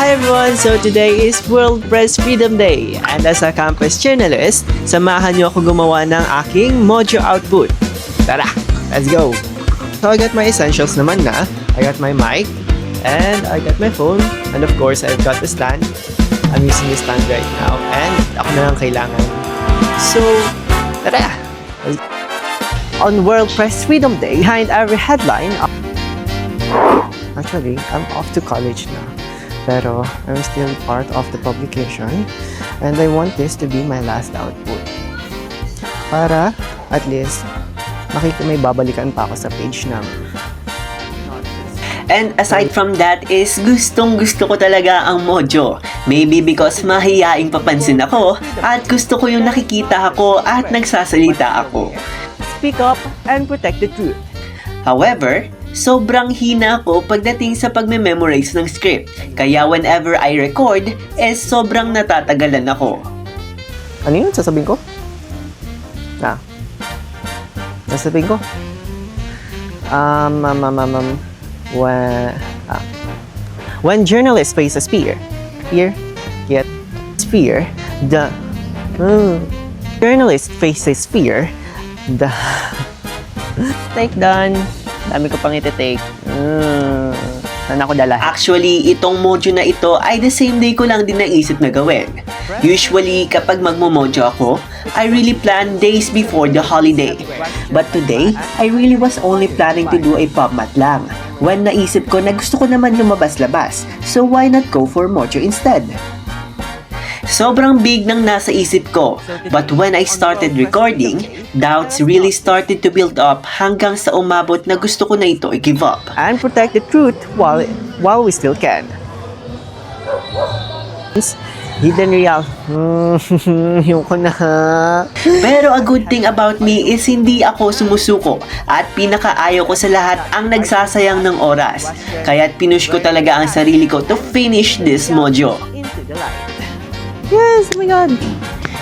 Hi everyone! So today is World Press Freedom Day and as a campus journalist, samahan niyo ako gumawa ng aking Mojo output. Tara! Let's go! So I got my essentials naman na. I got my mic and I got my phone and of course I've got the stand. I'm using the stand right now and ako na lang kailangan. So, tara! On World Press Freedom Day, behind every headline, actually, I'm off to college now. Pero I'm still part of the publication and I want this to be my last output. Para at least may babalikan pa ako sa page namin. And aside from that is gustong-gusto ko talaga ang Mojo. Maybe because mahiyaing papansin ako at gusto ko yung nakikita ako at nagsasalita ako. Speak up and protect the truth. However, sobrang hina ako pagdating sa pagme-memorize ng script. Kaya whenever I record, sobrang natatagalan ako. Ano yun? Sasabihin ko? Sasabihin ko? When journalists face a fear, journalist faces fear, take done. Dami ko pang iti-take. Saan ako dala? Actually, itong Mojo na ito ay the same day ko lang din naisip na gawin. Usually, kapag magmo-Mojo ako, I really plan days before the holiday. But today, I really was only planning to do a PubMat lang. When naisip ko na gusto ko naman lumabas-labas, so why not go for Mojo instead? Sobrang big ng nasa isip ko, but when I started recording, doubts really started to build up hanggang sa umabot na gusto ko na ito i-give up. And protect the truth while we still can. Hidden real. Yung ko na. Pero a good thing about me is hindi ako sumusuko at pinakaayaw ko sa lahat ang nagsasayang ng oras. Kaya't pinush ko talaga ang sarili ko to finish this Mojo. Into the light. Yes, oh my God.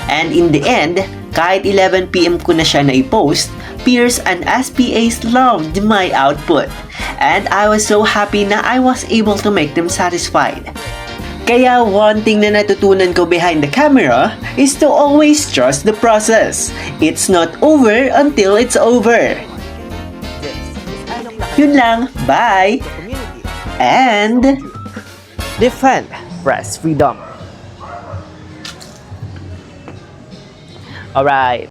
And in the end, kahit 11 PM ko na siya na-post, peers and SPAs loved my output. And I was so happy na I was able to make them satisfied. Kaya one thing na natutunan ko behind the camera is to always trust the process. It's not over until it's over. Yun lang, bye! And Defend press freedom. Alright.